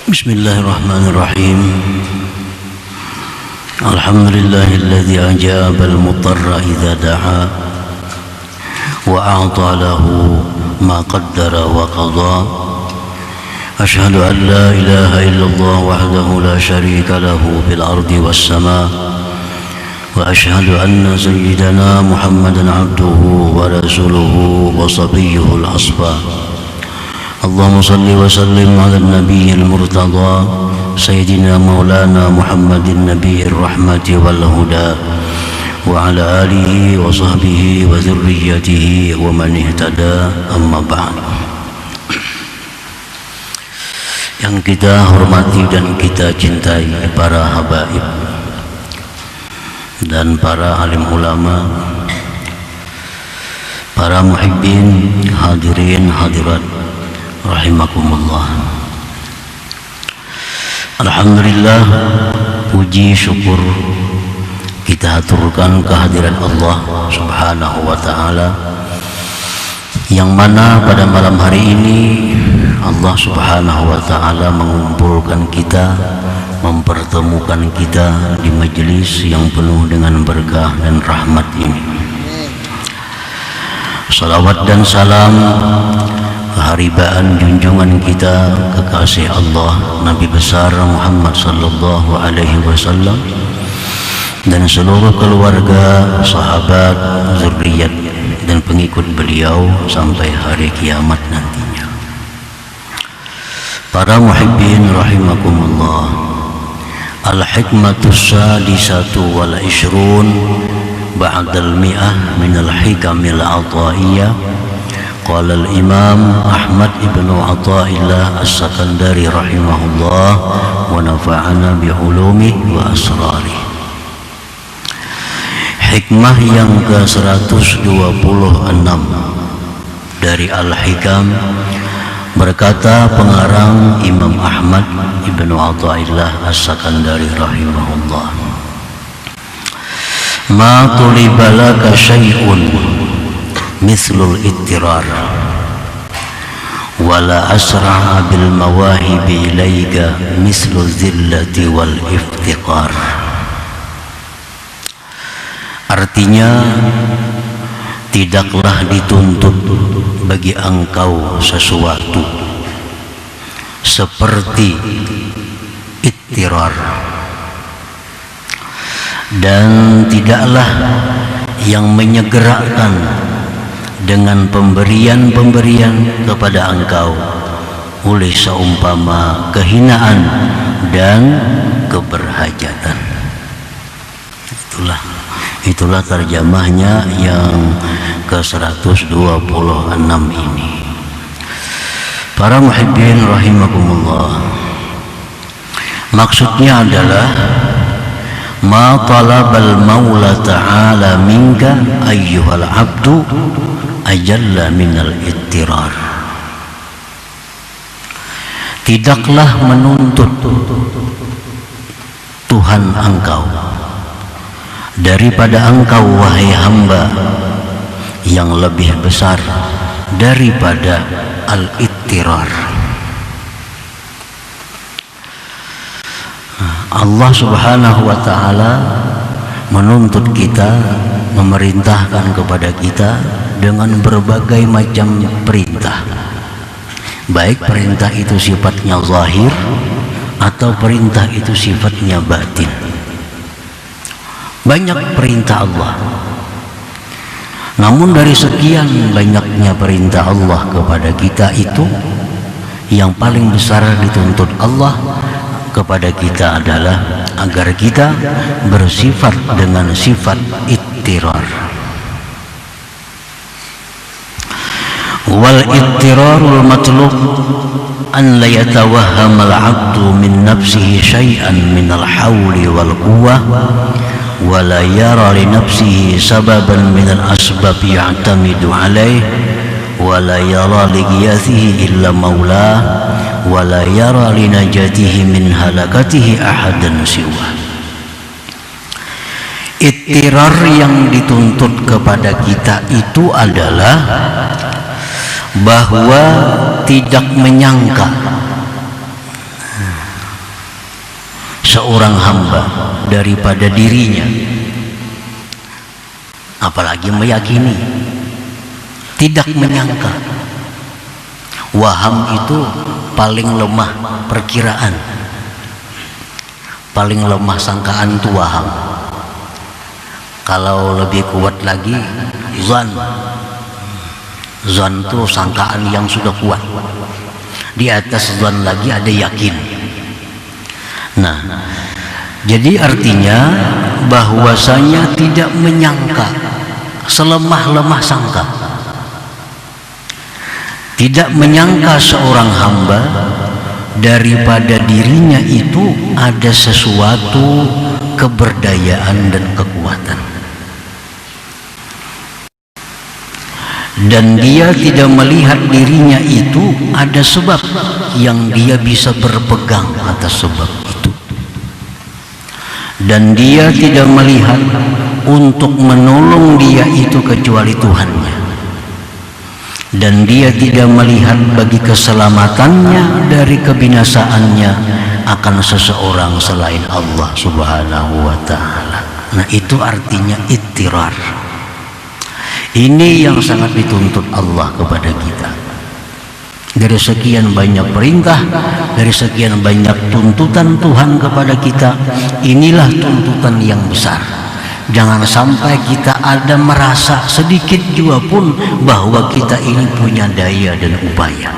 Bismillahirrahmanirrahim. Alhamdulillahilladzi ajaba al-mutarra idza da'a wa a'ta lahu ma qaddara wa qada. Ashhadu an la ilaha illallah wahdahu la syarika lahu fil ardi was sama. Wa ashhadu anna sayyidana Muhammadan abduhu wa rasuluhu wa sabiyyuhul asfa. Allahumma salli wa sallim ala nabiyyil murtada sayyidina maulana Muhammadin nabiyir rahmati wal huda wa ala alihi wa sahbihi wa dzurriyyatihi wa man ihtada, amma ba'd. Yang kita hormati dan kita cintai para habaib dan para alim ulama, para muhibbin, hadirin hadirat rahimakumullah. Alhamdulillah, puji syukur kita haturkan kehadiran Allah subhanahu wa ta'ala, yang mana pada malam hari ini Allah subhanahu wa ta'ala mengumpulkan kita, mempertemukan kita di majelis yang penuh dengan berkah dan rahmat ini. Salawat dan salam keharibaan junjungan kita kekasih Allah Nabi besar Muhammad sallallahu alaihi wasallam dan seluruh keluarga, sahabat, zuriat dan pengikut beliau sampai hari kiamat nantinya. Para muhibbin rahimakumullah, al-hikmatus sadisatu wal ishrun ba'dal mi'ah minal hikamil ataiyah. Qala al-imam Ahmad ibn Athaillah as-Sakandari rahimahullah wa nafa'ana bi ulumihi wa asrarih. Hikmah yang ke-126 dari Al-Hikam, berkata pengarang Imam Ahmad ibn Athaillah as-Sakandari rahimahullah, ma tulibalaka syai'un mislul ittirar wala asra'a bil mawahibi ilaika mislul zillati wal iftiqar. Artinya, tidaklah dituntut bagi engkau sesuatu seperti ittirar, dan tidaklah yang menyegerakan dengan pemberian-pemberian kepada engkau oleh seumpama kehinaan dan keberhajatan. Itulah terjemahnya yang ke-126 ini. Para muhibbin rahimakumullah, maksudnya adalah ma talabal maula ta'ala minka ayyuhal abdu ajalla minal ittirar. Tidaklah menuntut Tuhan engkau daripada engkau wahai hamba yang lebih besar daripada al-ittirar. Allah subhanahu wa ta'ala menuntut kita, memerintahkan kepada kita dengan berbagai macam perintah, baik perintah itu sifatnya zahir atau perintah itu sifatnya batin. Banyak perintah Allah, namun dari sekian banyaknya perintah Allah kepada kita itu, yang paling besar dituntut Allah kepada kita adalah agar kita bersifat dengan sifat ittirar. Wal ittirarul matlub an la yatawahham al-'abdu min nafsihi syai'an min al-hawli wal quwwah wa la yara li nafsihi sababan min al-asbab ya'tamidu 'alayhi wa la yara li qiyathihi illa maulah wa la yara li najatihi min halakatihi ahadan siwa. Ittirar yang dituntut kepada kita itu adalah bahwa tidak menyangka seorang hamba daripada dirinya, apalagi meyakini, tidak menyangka. Waham itu paling lemah perkiraan, paling lemah sangkaan itu waham. Kalau lebih kuat lagi zan. Zan itu sangkaan yang sudah kuat. Di atas zan lagi ada yakin. Nah, jadi artinya bahwasanya tidak menyangka, selemah-lemah sangka. Tidak menyangka seorang hamba daripada dirinya itu ada sesuatu keberdayaan dan kekuatan, dan dia tidak melihat dirinya itu ada sebab yang dia bisa berpegang atas sebab itu, dan dia tidak melihat untuk menolong dia itu kecuali Tuhannya, dan dia tidak melihat bagi keselamatannya dari kebinasaannya akan seseorang selain Allah Subhanahu wa ta'ala. Nah, itu artinya ittirar. Ini yang sangat dituntut Allah kepada kita. Dari sekian banyak perintah, dari sekian banyak tuntutan Tuhan kepada kita, inilah tuntutan yang besar. Jangan sampai kita ada merasa sedikit juga pun bahwa kita ini punya daya dan upaya.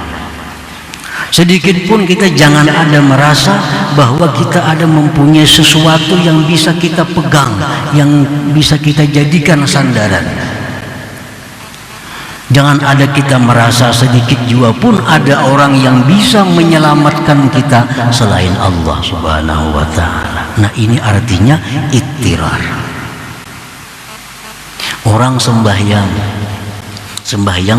Sedikit pun kita jangan ada merasa bahwa kita ada mempunyai sesuatu yang bisa kita pegang, yang bisa kita jadikan sandaran. Jangan ada kita merasa sedikit juga pun ada orang yang bisa menyelamatkan kita selain Allah Subhanahu wa ta'ala. Nah, ini artinya ittirar. Orang sembahyang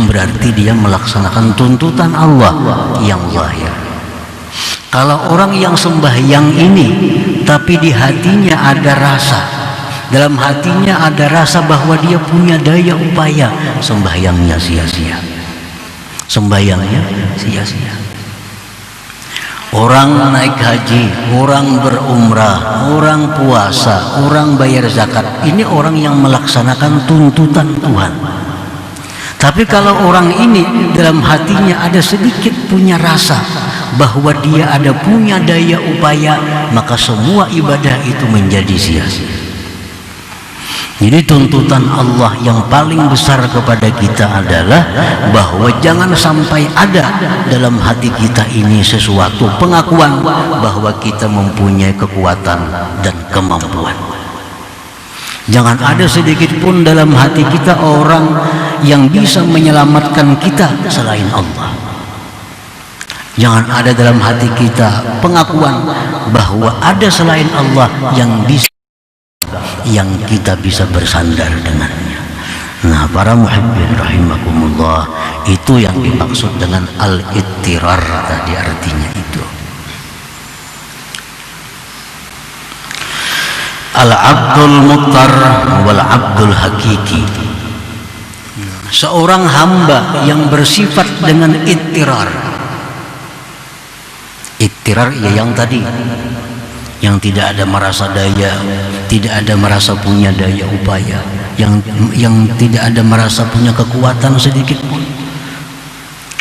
berarti dia melaksanakan tuntutan Allah yang zahir. Kalau orang yang sembahyang ini tapi di hatinya ada rasa, dalam hatinya ada rasa bahwa dia punya daya upaya, sembahyangnya sia-sia. Sembahyangnya sia-sia. Orang naik haji, orang berumrah, orang puasa, orang bayar zakat, ini orang yang melaksanakan tuntutan Tuhan. Tapi kalau orang ini dalam hatinya ada sedikit punya rasa bahwa dia ada punya daya upaya, maka semua ibadah itu menjadi sia-sia. Jadi tuntutan Allah yang paling besar kepada kita adalah bahwa jangan sampai ada dalam hati kita ini sesuatu pengakuan bahwa kita mempunyai kekuatan dan kemampuan. Jangan ada sedikit pun dalam hati kita orang yang bisa menyelamatkan kita selain Allah. Jangan ada dalam hati kita pengakuan bahwa ada selain Allah yang kita bisa bersandar dengannya. Nah, para muhibbin rahimakumullah, itu yang dimaksud dengan al-ittirar tadi, artinya itu. Al-abdul muttar wal abdul hakiki. Seorang hamba yang bersifat dengan ittirar. Ittirar ya yang tadi, yang tidak ada merasa daya, tidak ada merasa punya daya upaya, yang tidak ada merasa punya kekuatan sedikit pun.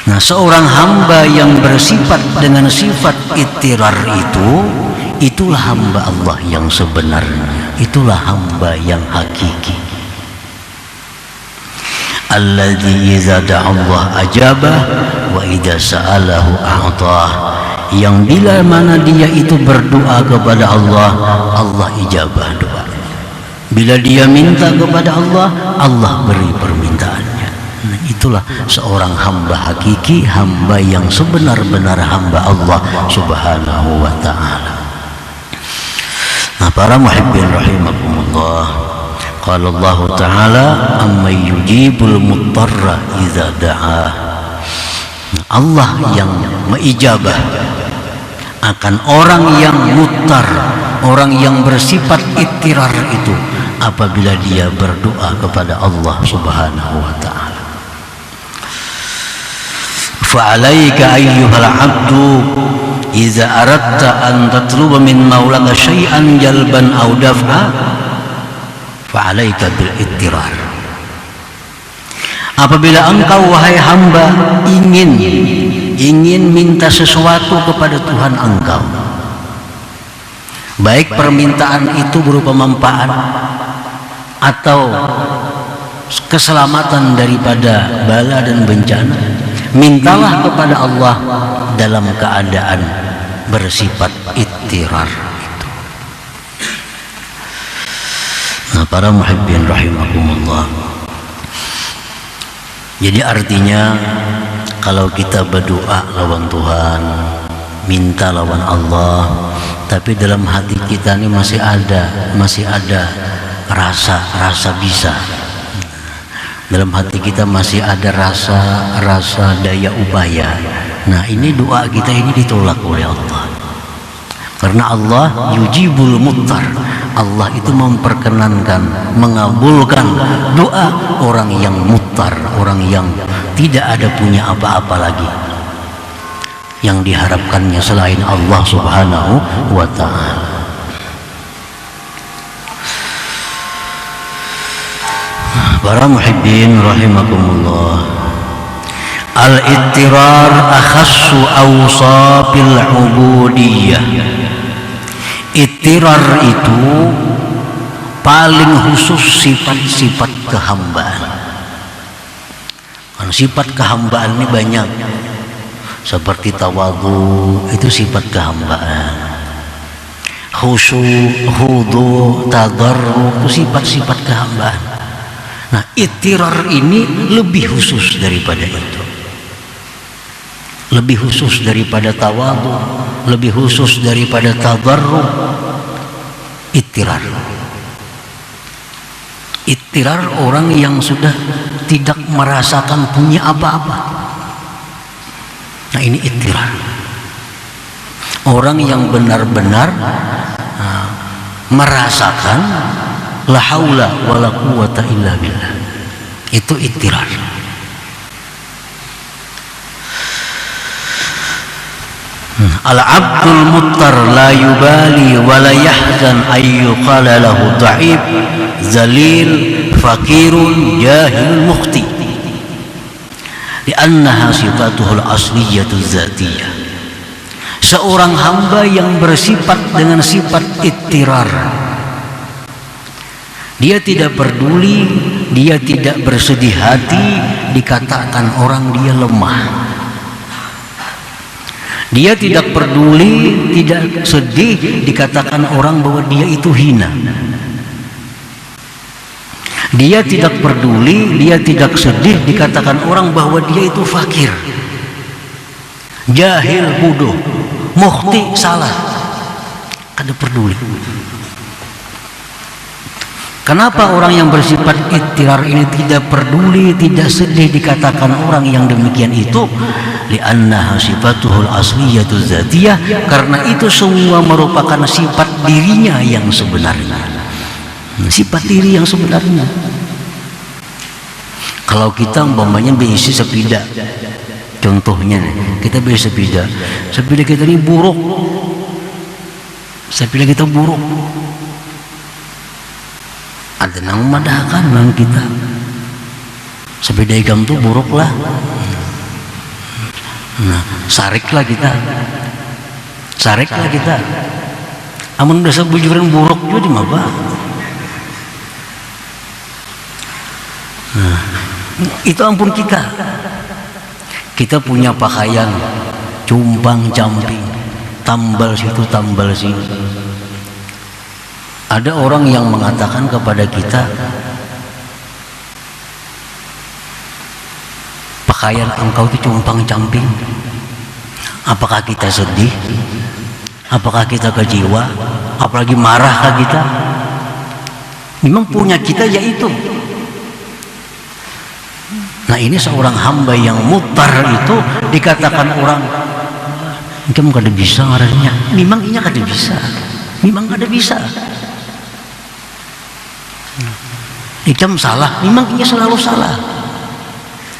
Nah, seorang hamba yang bersifat dengan sifat ittirar itu, itulah hamba Allah yang sebenarnya, itulah hamba yang hakiki. Alladzi idza da'a Allah ajabah wa idza sa'alahu a'tah. Yang bila mana dia itu berdoa kepada Allah, Allah ijabah doanya. Bila dia minta kepada Allah, Allah beri permintaannya. Nah, itulah seorang hamba hakiki, hamba yang sebenar-benar hamba Allah Subhanahu wa ta'ala. Nah, para muhibbin rahimakumullah, qala Allah ta'ala amma yujibul muttarra idza da'ah. Allah yang mengijabah akan orang yang muttar, orang yang bersifat ittirar itu apabila dia berdoa kepada Allah Subhanahu wa ta'ala. Fa'alaika ayyuhal abdu idza aradta an tatluba min maulaka syai'an jalban aw daf'a fa 'alaika bil ittirar. Apabila engkau wahai hamba ingin minta sesuatu kepada Tuhan engkau, baik permintaan itu berupa manfaat atau keselamatan daripada bala dan bencana, mintalah kepada Allah dalam keadaan bersifat ittirar itu. Nah, para muhibbin rahimakumullah, jadi artinya kalau kita berdoa lawan Tuhan, minta lawan Allah, tapi dalam hati kita ini masih ada rasa bisa. Dalam hati kita masih ada rasa daya upaya. Nah, ini doa kita ini ditolak oleh Allah. Karena Allah yujibul muttar. Allah itu memperkenankan, mengabulkan doa orang yang muttar, orang yang tidak ada punya apa-apa lagi yang diharapkannya selain Allah Subhanahu wa ta'ala. Para muhibbin rahimakumullah, al-ittirar akhassu awsafil ubudiyah. Ittirar itu paling khusus sifat-sifat kehambaan. Kan sifat kehambaan ini banyak, seperti tawadhu, itu sifat kehambaan. Khusyuk, khudu, tadarruk, itu sifat-sifat kehambaan. Nah, ittirar ini lebih khusus daripada itu, lebih khusus daripada tawadhu, lebih khusus daripada tadarruk. Ittirar orang yang sudah tidak merasakan punya apa-apa. Nah, ini ittirar. Orang yang benar-benar merasakan la haula wala quwata illa billah. Itu ittirar. Al-abdul muttar la yubali wa la yahzan ayyuqala lahu dha'if zalil fakirun jahil mukhti li'annaha sifatuhul asliyatu zatiyah. Seorang hamba yang bersifat dengan sifat ittirar, dia tidak peduli, dia tidak bersedih hati dikatakan orang dia lemah. Dia tidak peduli, tidak sedih dikatakan orang bahwa dia itu hina. Dia tidak peduli, dia tidak sedih dikatakan orang bahwa dia itu fakir, jahil, bodoh, mukhti, salah. Kada peduli. Kenapa orang yang bersifat ittirar ini tidak peduli, tidak sedih dikatakan orang yang demikian itu? Li'annaha sifatuhul asliyatu zatiyah, karena itu semua merupakan sifat dirinya yang sebenarnya. Sifat diri yang sebenarnya. Kalau kita umpamanya berisi sepeda, contohnya kita beli sepeda kita ini buruk, sepeda kita buruk. Ada nang madahkan nang kita sepeda igam tuh buruk lah. Nah, sariklah kita. Amun biasa bujuran buruk juga di maba. Nah, itu ampun kita. Kita punya pakaian cumpang camping, tambal situ tambal sini. Ada orang yang mengatakan kepada kita, pakaian engkau itu cumpang camping. Apakah kita sedih? Apakah kita kecewa? Apalagi marah kita? Memang punya kita yaitu. Nah, ini seorang hamba yang mutar itu dikatakan orang, kamu kada bisa ngarannya. Memang inya kada bisa. Memang kada bisa. Ikam salah, memang ia selalu salah.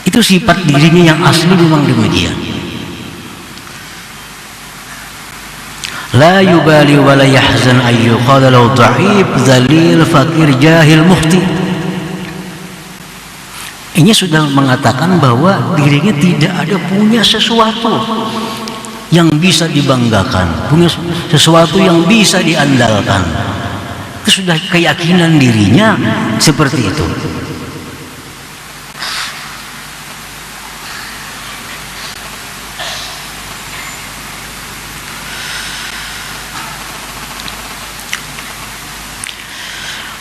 Itu sifat dirinya yang asli memang demikian. La yubali wa la yahzan ay yuqala lahu dha'if, dzalil, fakir, jahil, mukhti. Ini sudah mengatakan bahwa dirinya tidak ada punya sesuatu yang bisa dibanggakan, punya sesuatu yang bisa diandalkan. Itu sudah keyakinan dirinya seperti itu.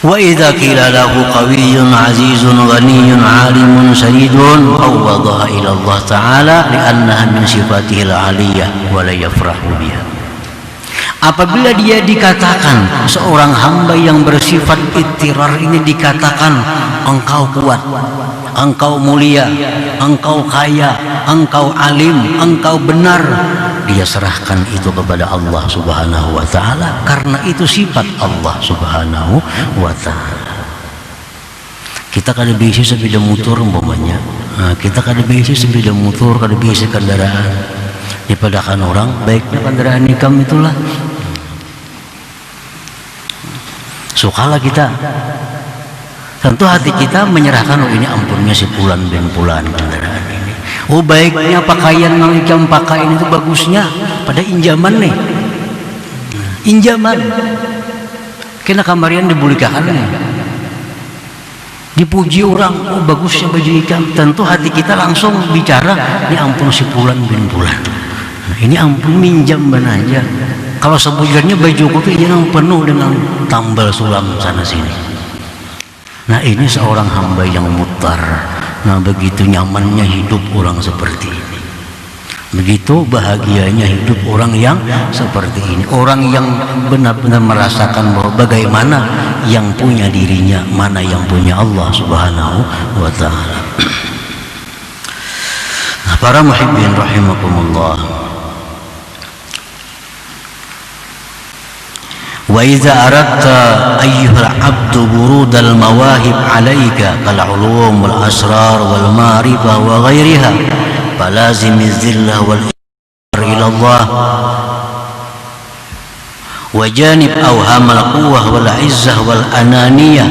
وإذا قيل له قوي عزيز غني عالم سديد فوضها إلى الله تعالى لأنها من صفاته العالية ولا يفرح بها. Apabila dia dikatakan seorang hamba yang bersifat ittirar ini dikatakan engkau kuat, engkau mulia, engkau kaya, engkau alim, engkau benar, dia serahkan itu kepada Allah Subhanahu wa ta'ala karena itu sifat Allah Subhanahu wa ta'ala. Kita kada bisa sepeda motor umpamanya, kita kada bisa sepeda motor, kada bisa kendaraan, dipadakan orang baiknya kendaraan nikam itulah. Sukalah kita, tentu hati kita menyerahkan, oh ini ampunnya si Fulan bin Fulan kendaraan ini, oh baiknya pakaian yang ikam pakai ini tuh bagusnya, pada injaman nih, injaman kena kamarian dibulikakan nih, dipuji orang, oh bagusnya baju ikam, tentu hati kita langsung bicara, ini ampun si Fulan bin Fulan, nah, ini ampun minjam aja. Kalau sebujannya baju kopi yang penuh dengan tambal sulam sana sini. Nah ini seorang hamba yang mutar. Nah begitu nyamannya hidup orang seperti ini, begitu bahagianya hidup orang yang seperti ini. Orang yang benar-benar merasakan bahwa bagaimana yang punya dirinya, mana yang punya Allah Subhanahu wa ta'ala. Nah, para muhibbin rahimakumullah, wa idza aradta ayyuhal abdu burudal mawahib alayka kal ulum wal asrar wal ma'rifah wa ghairiha falazimiz zillah wal iqrar ila Allah wa janib awhamal quwwah wal izzah wal ananiyah.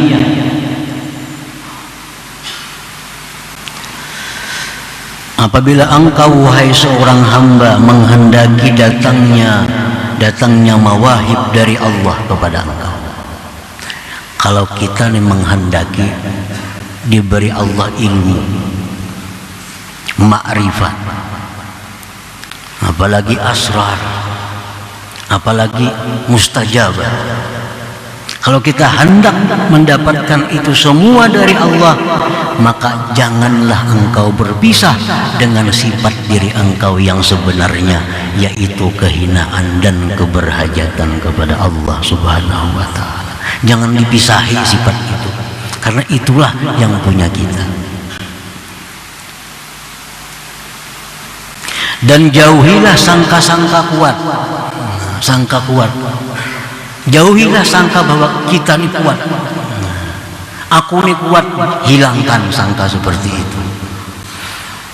Apabila engkau wahai seorang hamba menghendaki datangnya mawahib dari Allah kepada engkau, kalau kita nih menghendaki diberi Allah ilmu, ma'rifat, apalagi asrar, apalagi mustajabah, kalau kita hendak mendapatkan itu semua dari Allah, maka janganlah engkau berpisah dengan sifat diri engkau yang sebenarnya, yaitu kehinaan dan keberhajatan kepada Allah Subhanahu wa ta'ala. Jangan dipisahi sifat itu, karena itulah yang punya kita. Dan jauhilah sangka-sangka kuat, sangka kuat. Jauhilah sangka bahwa kita ini kuat, aku ini kuat, hilangkan sangka seperti itu.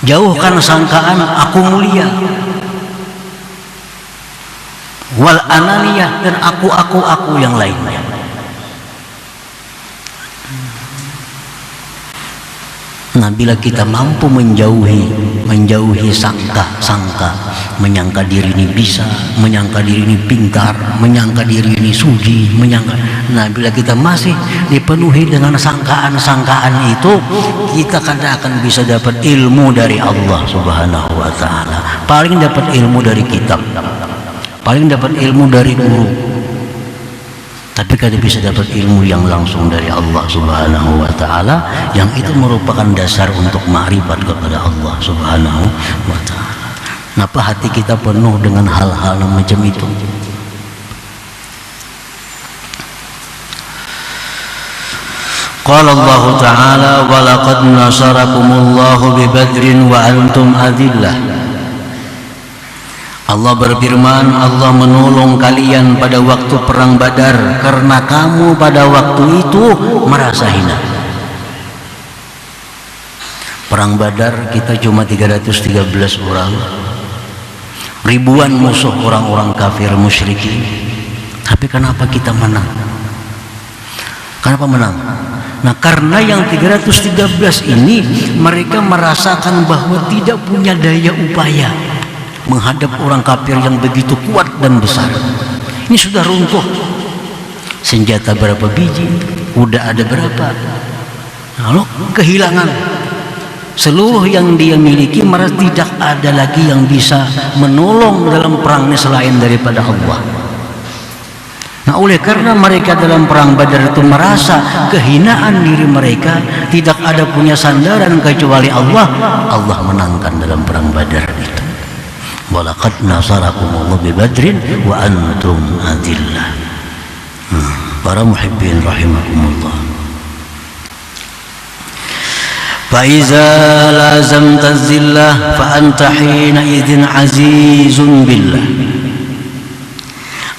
Jauhkan sangkaan aku mulia, wal ananiyah, dan aku yang lainnya. Nah, bila kita mampu menjauhi sangka, menyangka diri ini bisa, menyangka diri ini pintar, menyangka diri ini suci, nah bila kita masih dipenuhi dengan sangkaan itu, kita akan bisa dapat ilmu dari Allah Subhanahu wa ta'ala. Paling dapat ilmu dari kitab, paling dapat ilmu dari guru, tapi kada bisa dapat ilmu yang langsung dari Allah Subhanahu wa ta'ala, yang itu merupakan dasar untuk ma'rifat kepada Allah Subhanahu wa ta'ala. Kenapa hati kita penuh dengan hal-hal macam itu? Qala Allah ta'ala wa laqad nasarakumullahu bi badrin wa antum adillah. Allah berfirman, Allah menolong kalian pada waktu perang Badar karena kamu pada waktu itu merasa hina. Perang Badar kita cuma 313 orang. ribuan musuh orang-orang kafir musyrikin. Tapi kenapa kita menang? Kenapa menang? Nah, karena yang 313 ini mereka merasakan bahwa tidak punya daya upaya menghadap orang kafir yang begitu kuat dan besar. Ini sudah runtuh. Senjata berapa biji? Kuda ada berapa? Lalu kehilangan seluruh yang dia miliki, merasa tidak ada lagi yang bisa menolong dalam perangnya selain daripada Allah. Nah, oleh karena mereka dalam perang Badar itu merasa kehinaan diri mereka, tidak ada punya sandaran kecuali Allah. Allah menangkan dalam perang Badar itu. Walaqad nasarakumullahu bi Badrin wa antum adillah. Para muhibbin rahimakumullah. Fa iza lazamta zillah fa anta hina idzin azizun billah.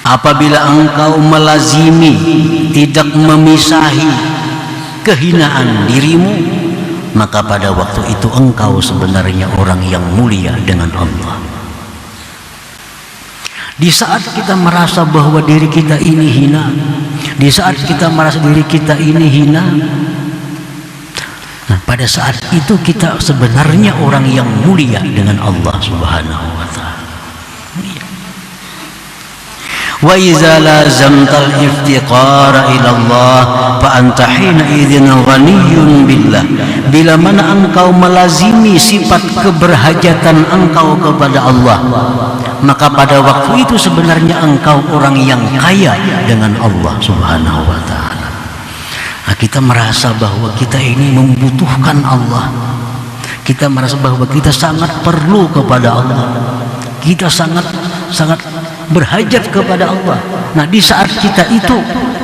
Apabila engkau melazimi, tidak memisahi kehinaan dirimu, maka pada waktu itu engkau sebenarnya orang yang mulia dengan Allah. Di saat kita merasa bahwa diri kita ini hina, di saat kita merasa diri kita ini hina, nah, pada saat itu kita sebenarnya orang yang mulia dengan Allah Subhanahu wa ta'ala. Wa iza lazamtal iftiqara ila Allah fa anta hina idzin ghaniyyun billah. Bila mana engkau melazimi sifat keberhajatan engkau kepada Allah, maka pada waktu itu sebenarnya engkau orang yang kaya dengan Allah Subhanahu wa ta'ala. Nah, kita merasa bahwa kita ini membutuhkan Allah. Kita merasa bahwa kita sangat perlu kepada Allah. Kita sangat berhajat kepada Allah. Nah, di saat kita itu,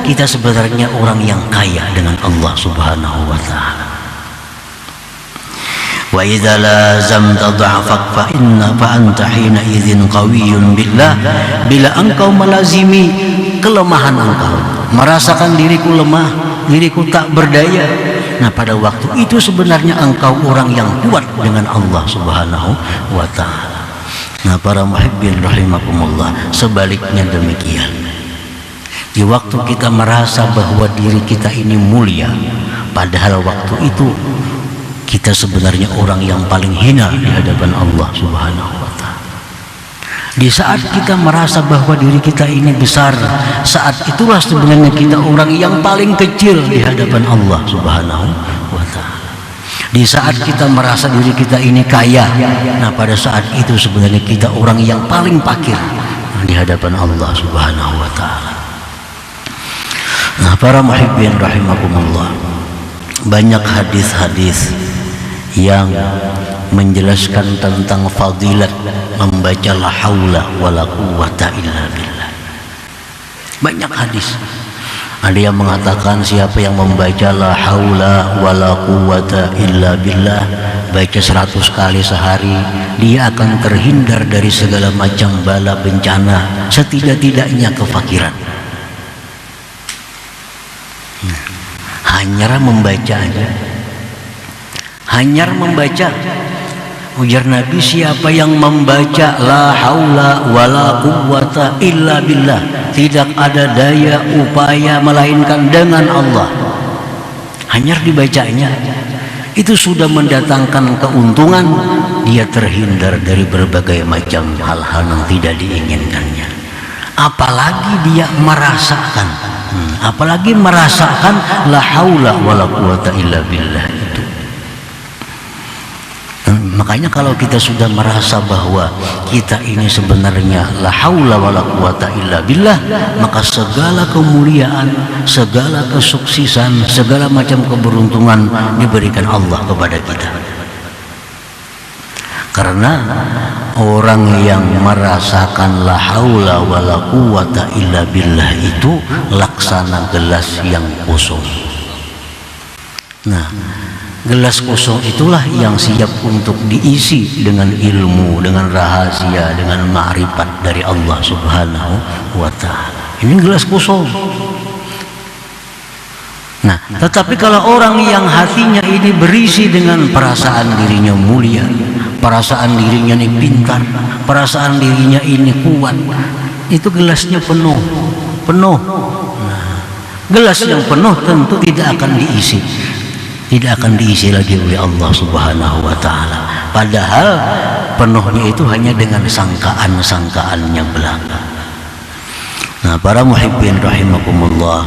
kita sebenarnya orang yang kaya dengan Allah Subhanahu wa ta'ala. Wa idza lazamta dha'fak fa anta hina idzin qawiyyun billah. Bila engkau melazimi kelemahan engkau, merasakan diriku lemah, diriku tak berdaya, nah pada waktu itu sebenarnya engkau orang yang kuat dengan Allah Subhanahu wa ta'ala. Nah, para muhibbin rahimakumullah, sebaliknya demikian. Di waktu kita merasa bahwa diri kita ini mulia, padahal waktu itu kita sebenarnya orang yang paling hina di hadapan Allah Subhanahu wa ta'ala. Di saat kita merasa bahwa diri kita ini besar, saat itulah sebenarnya kita orang yang paling kecil di hadapan Allah Subhanahu wa ta'ala. Di saat kita merasa diri kita ini kaya, nah pada saat itu sebenarnya kita orang yang paling fakir di hadapan Allah Subhanahu wa ta'ala. Nah, para muhibbin rahimakumullah, banyak hadis-hadis yang menjelaskan tentang fadilat membaca la haula wala quwwata illa billah. Banyak hadis. Ada yang mengatakan siapa yang membaca la haula wala quwwata illa billah, baca 100 kali sehari, dia akan terhindar dari segala macam bala bencana, setidak-tidaknya kefakiran. Hanya membaca aja, hanya membaca. Ujar Nabi, siapa yang membaca la haula wala quwwata illa billah, tidak ada daya upaya melainkan dengan Allah, hanya dibacanya, itu sudah mendatangkan keuntungan. Dia terhindar dari berbagai macam hal-hal yang tidak diinginkannya. Apalagi dia merasakan, apalagi merasakan la haula wala quwwata illa billah itu. Makanya kalau kita sudah merasa bahwa kita ini sebenarnya la haula wala quwwata illa billah, maka segala kemuliaan, segala kesuksesan, segala macam keberuntungan diberikan Allah kepada kita. Karena orang yang merasakan la haula wala quwwata illa billah itu laksana gelas yang kosong. Nah, gelas kosong itulah yang siap untuk diisi dengan ilmu, dengan rahasia, dengan ma'rifat dari Allah Subhanahu wa ta'ala. Ini gelas kosong. Nah, tetapi kalau orang yang hatinya ini berisi dengan perasaan dirinya mulia, perasaan dirinya ini pintar, perasaan dirinya ini kuat. Itu gelasnya penuh. Nah, gelas yang penuh tentu tidak akan diisi lagi oleh Allah Subhanahu wa taala. Padahal penuhnya itu hanya dengan sangkaan-sangkaannya belaka. Nah, para muhibbin rahimakumullah,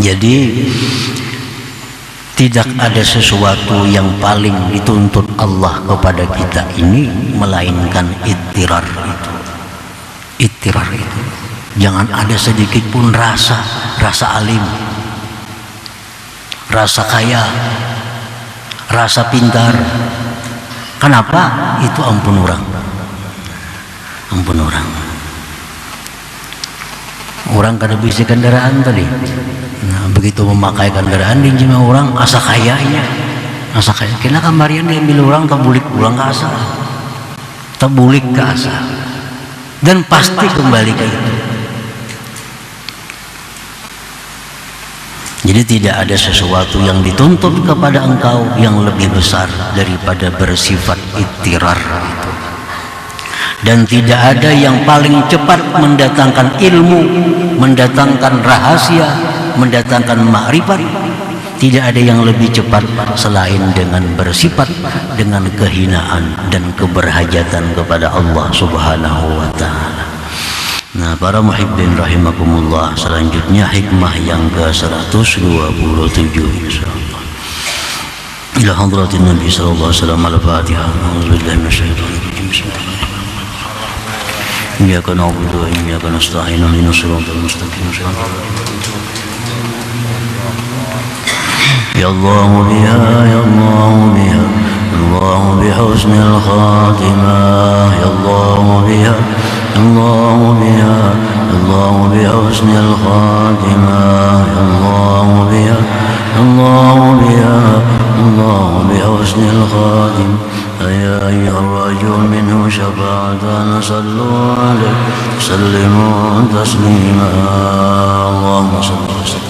jadi tidak ada sesuatu yang paling dituntut Allah kepada kita ini melainkan ittirar itu. Jangan ada sedikit pun rasa alim, rasa kaya, rasa pintar. Kenapa? Itu ampun orang. Orang kada bisa kendaraan tadi. Nah, begitu memakai kendaraan dinjima orang asa kayanya. Kena kamarian diambil orang tabulik pulang ke asa. Tabulik ke asa. Dan pasti kembali ke itu. Jadi tidak ada sesuatu yang dituntut kepada engkau yang lebih besar daripada bersifat ittirar itu. Dan tidak ada yang paling cepat mendatangkan ilmu, mendatangkan rahasia, mendatangkan ma'rifat. Tidak ada yang lebih cepat selain dengan bersifat dengan kehinaan dan keberhajatan kepada Allah Subhanahu wa taala. Nah, para muhibbin rahimakumullah, selanjutnya hikmah yang ke-127 insyaallah. Ila hadratin Nabi sallallahu alaihi wasallam al-Fatihah. A'udzubillahi minasyaitonir rajim. Bismillahirrahmanirrahim. إياك نعبد وإياك نستعين اهدنا الصراط المستقيم صراط يا الله بها يا الله بها الله بحسن الخاتمة يا الله بها الله بها الله بحسن الخاتمة يا الله بها الله بها الله بحسن الخاتمة يا أيها الرجل منه شفاعة صلوا عليه سلموا تسليما اللهم صل وسلم